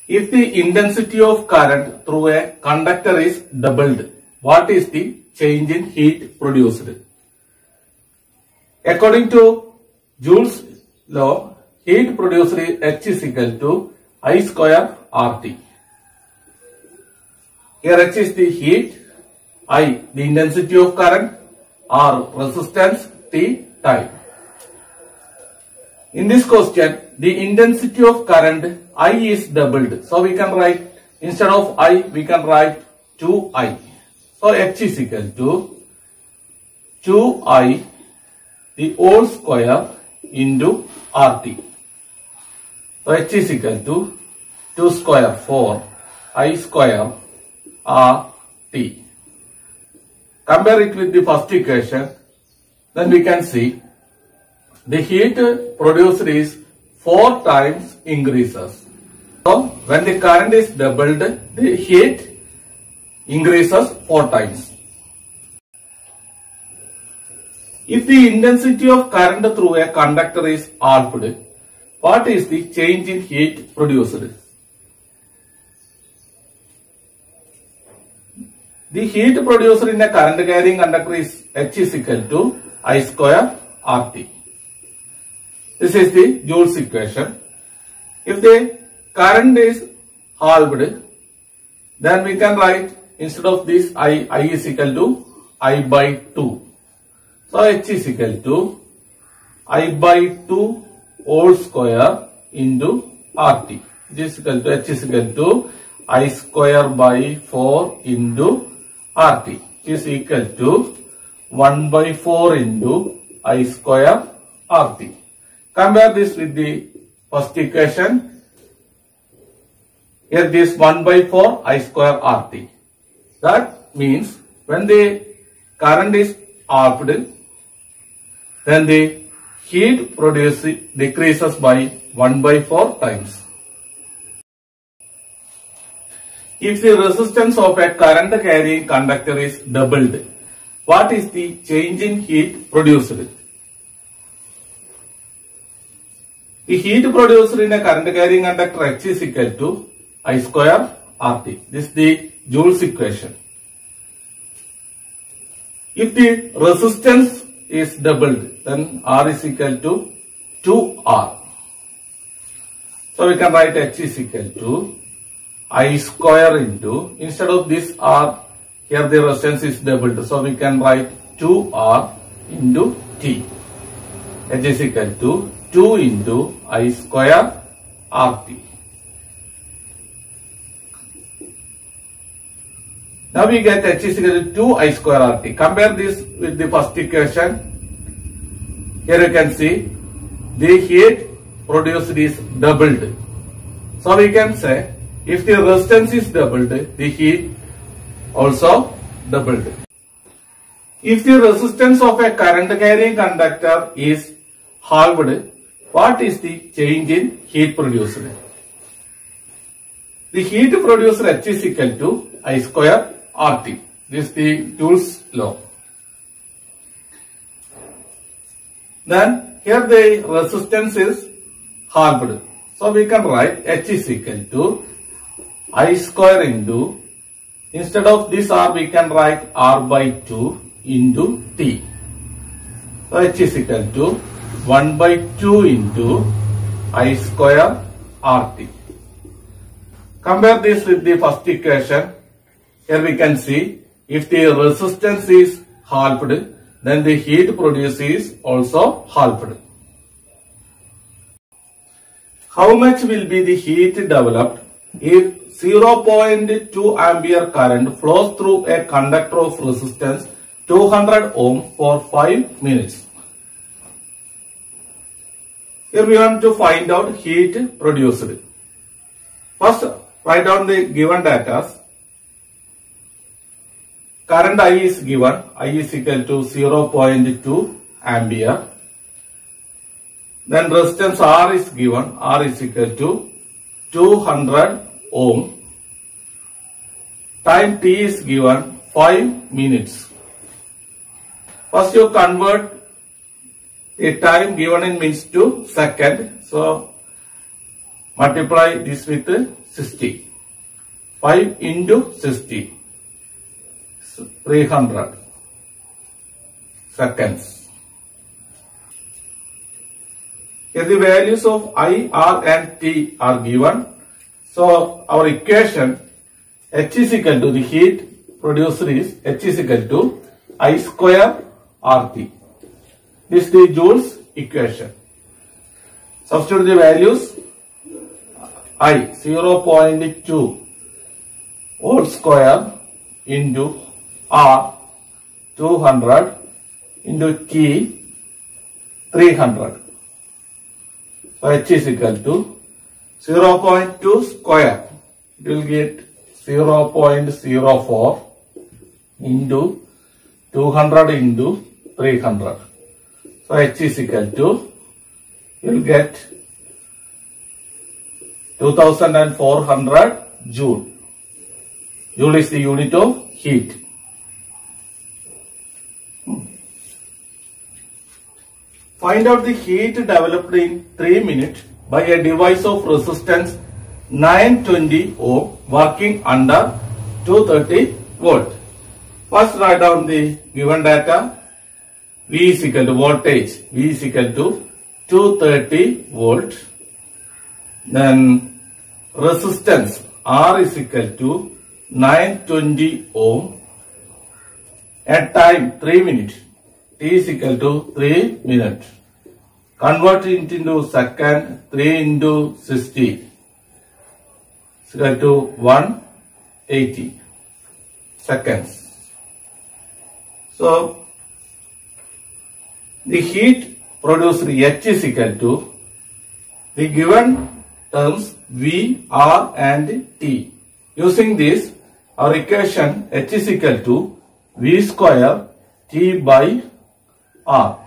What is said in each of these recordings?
If the intensity of current through a conductor is doubled, what is the change in heat produced? According to Joule's law, heat produced is H is equal to I square RT. Here H is the heat, I the intensity of current, R resistance, T time. In this question, the intensity of current I is doubled. So we can write, instead of I, we can write 2I. So H is equal to 2I the whole square into RT. So H is equal to 2 square 4 I square RT. Compare it with the first equation, then we can see the heat produced is 4 times increases. So when the current is doubled, the heat increases 4 times. If the intensity of current through a conductor is halved, what is the change in heat produced? The heat produced in a current carrying conductor is H is equal to I square RT. This is the Joule's equation. If the current is halved, then we can write, instead of this I is equal to I by 2. So H is equal to I by 2 whole square into RT. This is equal to H is equal to I square by 4 into RT. This is equal to 1 by 4 into I square RT. Compare this with the first equation. Here this 1 by 4 I square RT. That means when the current is halved, then the heat produced decreases by 1 by 4 times. If the resistance of a current carrying conductor is doubled, what is the change in heat produced? The heat produced in a current carrying conductor H is equal to I square RT. This is the Joule's equation. If the resistance is doubled, then R is equal to 2R. So we can write H is equal to I square into, instead of this R, here the resistance is doubled. So we can write 2R into T. H is equal to 2 into I square RT. Now we get H is equal to 2 I square RT. Compare this with the first equation. Here you can see the heat produced is doubled. So we can say, if the resistance is doubled, the heat also doubled. If the resistance of a current carrying conductor is halved, what is the change in heat produced? The heat produced H is equal to I square RT. This is the Joule's law. Then here the resistance is halved. So we can write H is equal to I square into, instead of this R we can write R by 2 into T. So H is equal to 1 by 2 into I square RT. Compare this with the first equation. Here we can see, if the resistance is halved, then the heat produced is also halved. How much will be the heat developed if 0.2 ampere current flows through a conductor of resistance 200 ohm for 5 minutes? Here we want to find out heat produced. First, write down the given data. Current I is given, I is equal to 0.2 ampere. Then resistance R is given, R is equal to 200 ohm. Time T is given 5 minutes. First you convert the time given in minutes to second. So multiply this with 60. 5 into 60. 300 seconds. Here the values of I, R and T are given. So our equation H is equal to the heat producer is H is equal to I square RT. This is the Joule's equation. Substitute the values. I 0.2 whole square into R 200 into T 300. So H is equal to 0.2 square. You will get 0.04 into 200 into 300. So H is equal to, you will get 2400 Joule. Joule is the unit of heat. Find out the heat developed in 3 minutes by a device of resistance 920 ohm working under 230 volt. First write down the given data. V is equal to voltage. V is equal to 230 volt. Then resistance R is equal to 920 ohm. At time 3 minutes. T is equal to 3 minutes. Convert it into second. 3 into 60 is equal to 180 seconds. So the heat produced H is equal to the given terms V, R and T. Using this, our equation H is equal to V square T by R.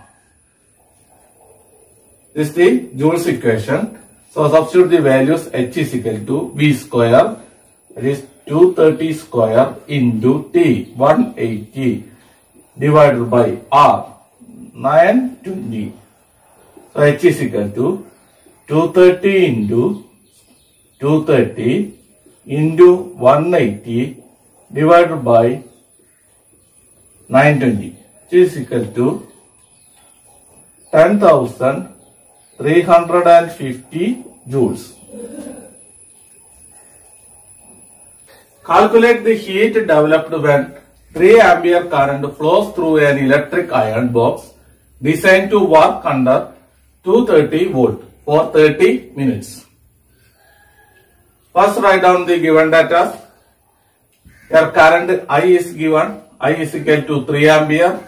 This is the Joule's equation. So substitute the values. H is equal to V square, that is 230 square into T 180 divided by R 920. So H is equal to 230 into 230 into 180 divided by 920, which is equal to 10,350 joules. Calculate the heat developed when 3 ampere current flows through an electric iron box designed to work under 230 volt for 30 minutes. First write down the given data. Your current I is given. I is equal to 3 ampere.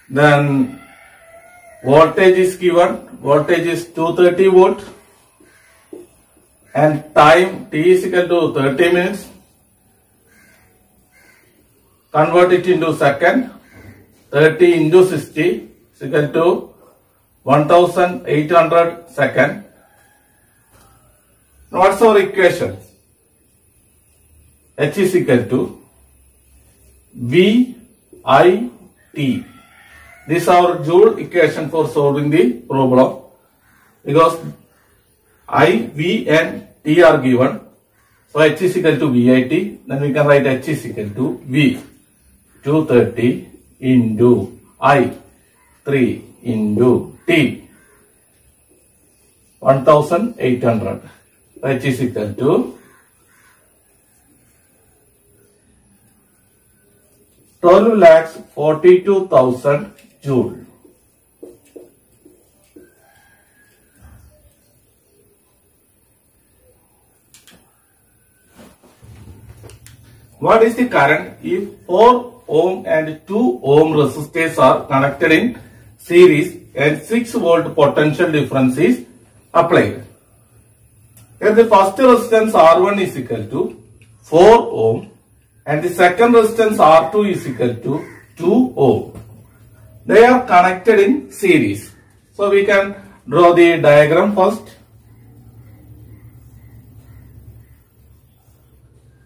Then voltage is given. Voltage is 230 volt. And time T is equal to 30 minutes. Convert it into second. 30 into 60 is equal to 1800 second. Now what's our equation? H is equal to V I T. This is our Joule equation for solving the problem, because I, V and T are given. So H is equal to VIT. Then we can write H is equal to V 230 into I 3 into T 1800. H is equal to 12,42,000 Joule. What is the current if 4 ohm and 2 ohm resistors are connected in series and 6 volt potential difference is applied? Here the first resistance R1 is equal to 4 ohm and the second resistance R2 is equal to 2 ohm. They are connected in series. So we can draw the diagram first.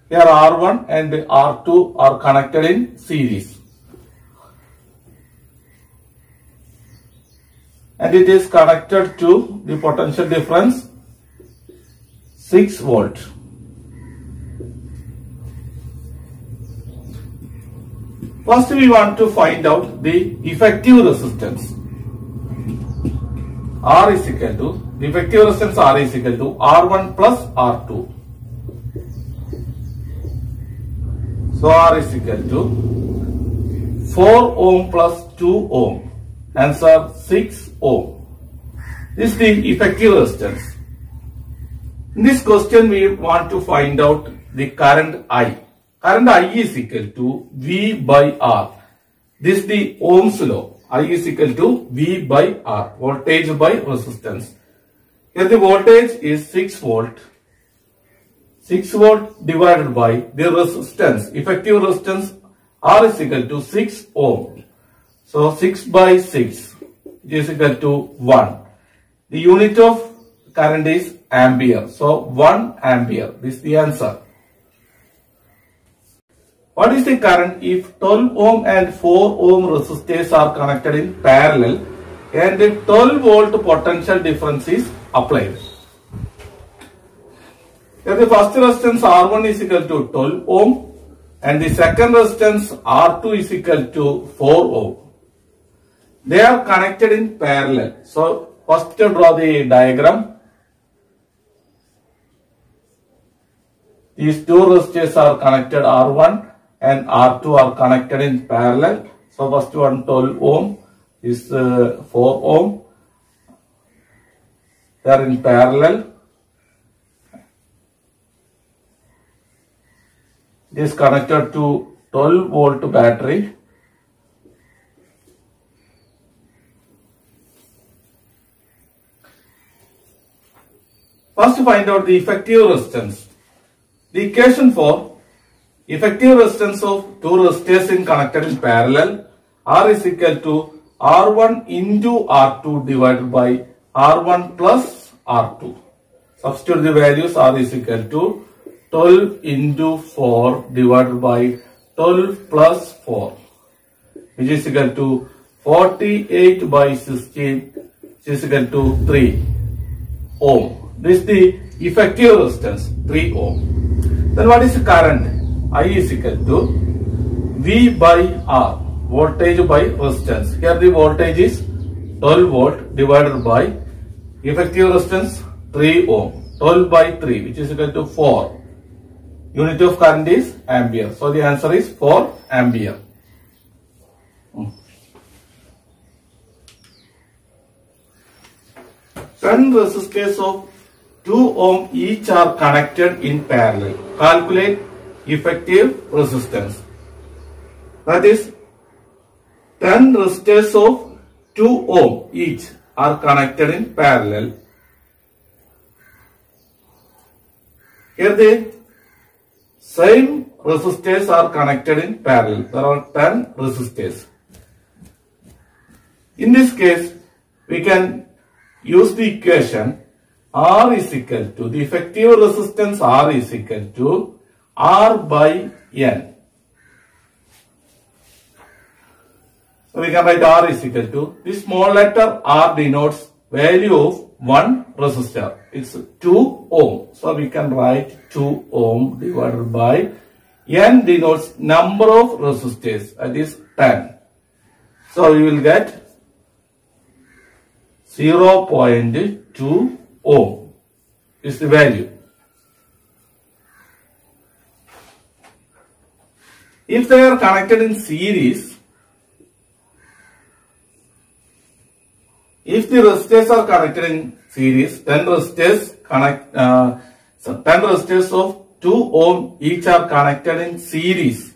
Here R1 and R2 are connected in series. And it is connected to the potential difference 6 volt. First we want to find out the effective resistance. R is equal to, the effective resistance R is equal to R1 plus R2. So R is equal to 4 ohm plus 2 ohm. Answer 6 ohm. This is the effective resistance. In this question we want to find out the current I. Current I is equal to V by R. This is the Ohm's law. I is equal to V by R. Voltage by resistance. Here the voltage is 6 volt. 6 volt divided by the resistance. Effective resistance R is equal to 6 ohm. So 6 by 6 is equal to 1. The unit of current is ampere. So 1 ampere. This is the answer. What is the current if 12 ohm and 4 ohm resistors are connected in parallel and the 12 volt potential difference is applied? Here the first resistance R1 is equal to 12 ohm and the second resistance R2 is equal to 4 ohm. They are connected in parallel. So first draw the diagram. These two resistors are connected, R1 and R2 are connected in parallel. So first one 12 ohm is 4 ohm. They are in parallel. It is connected to 12 volt battery. First find out the effective resistance. The equation for effective resistance of two resistors in connected in parallel, R is equal to R1 into R2 divided by R1 plus R2. Substitute the values. R is equal to 12 into 4 divided by 12 plus 4, which is equal to 48 by 16, which is equal to 3 ohm. This is the effective resistance, 3 ohm. Then what is the current? I is equal to V by R, voltage by resistance. Here the voltage is 12 volt divided by effective resistance 3 ohm. 12 by 3, which is equal to 4. Unit of current is ampere. So the answer is 4 ampere. 10 resistors of 2 ohm each are connected in parallel. Calculate effective resistance. That is 10 resistors of 2 ohm each are connected in parallel. Here the same resistors are connected in parallel. There are 10 resistors. In this case, we can use the equation R is equal to, the effective resistance R is equal to R by N. So we can write R is equal to, this small letter R denotes value of one resistor. It's 2 ohm. So we can write 2 ohm divided by N denotes number of resistors, that is 10. So we will get 0.2 ohm is the value. If they are connected in series, if the resistors are connected in series, 10 resistors of 2 ohm each are connected in series.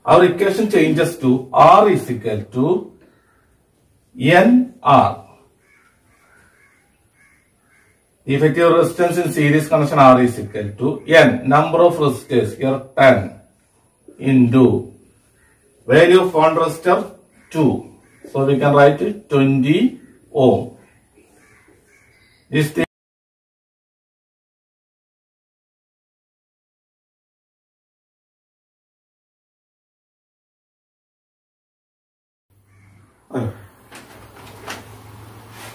Our equation changes to R is equal to NR. The effective resistance in series connection R is equal to N, number of resistors, here 10, into value of one resistor 2. So we can write it 20 ohm. This thing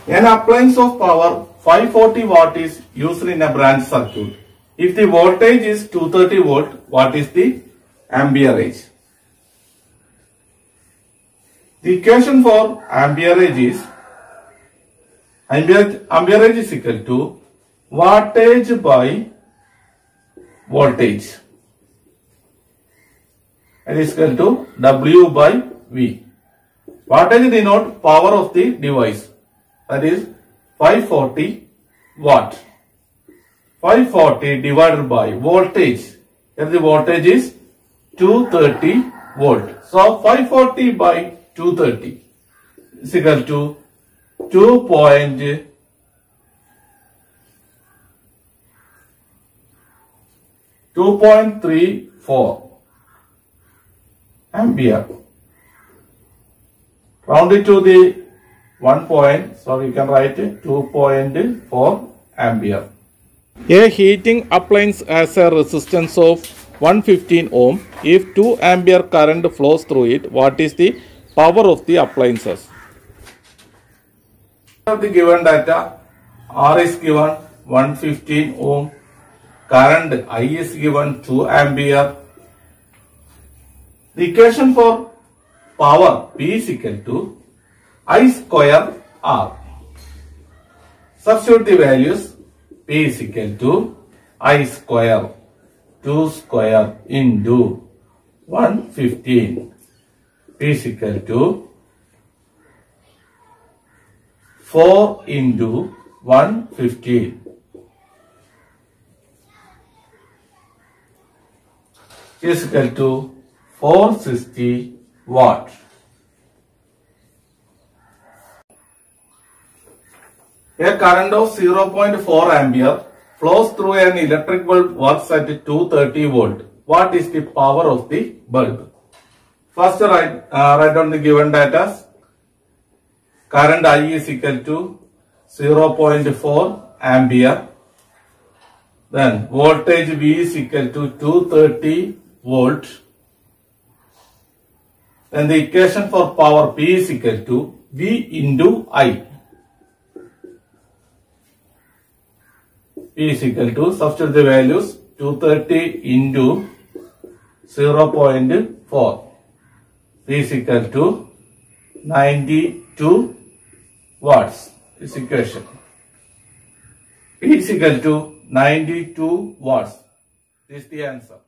an appliance of power 540 watt is used in a branch circuit. If the voltage is 230 volt, what is the amperage? The equation for amperage is equal to wattage by voltage. It is equal to W by V. Wattage denotes power of the device. That is 540 watt. 540 divided by voltage. If the voltage is 230 volt. So 540 by 230 is equal to 2.34 ampere. Round it to the 1 point, so we can write 2.4 ampere. A heating appliance has a resistance of 115 ohm. If 2 ampere current flows through it, what is the power of the appliances? The given data, R is given 115 ohm, current I is given 2 ampere. The equation for power P is equal to I square R. Substitute the values. P is equal to I square 2 square into 115. P is equal to 4 into 115. Is equal to 460 watt. A current of 0.4 ampere flows through an electric bulb works at 230 volt. What is the power of the bulb? First write down the given data. Current I is equal to 0.4 ampere. Then voltage V is equal to 230 volt. Then the equation for power P is equal to V into I. P is equal to, substitute the values, 230 into 0.4. P is equal to 92 watts. This equation. P is equal to 92 watts. This is the answer.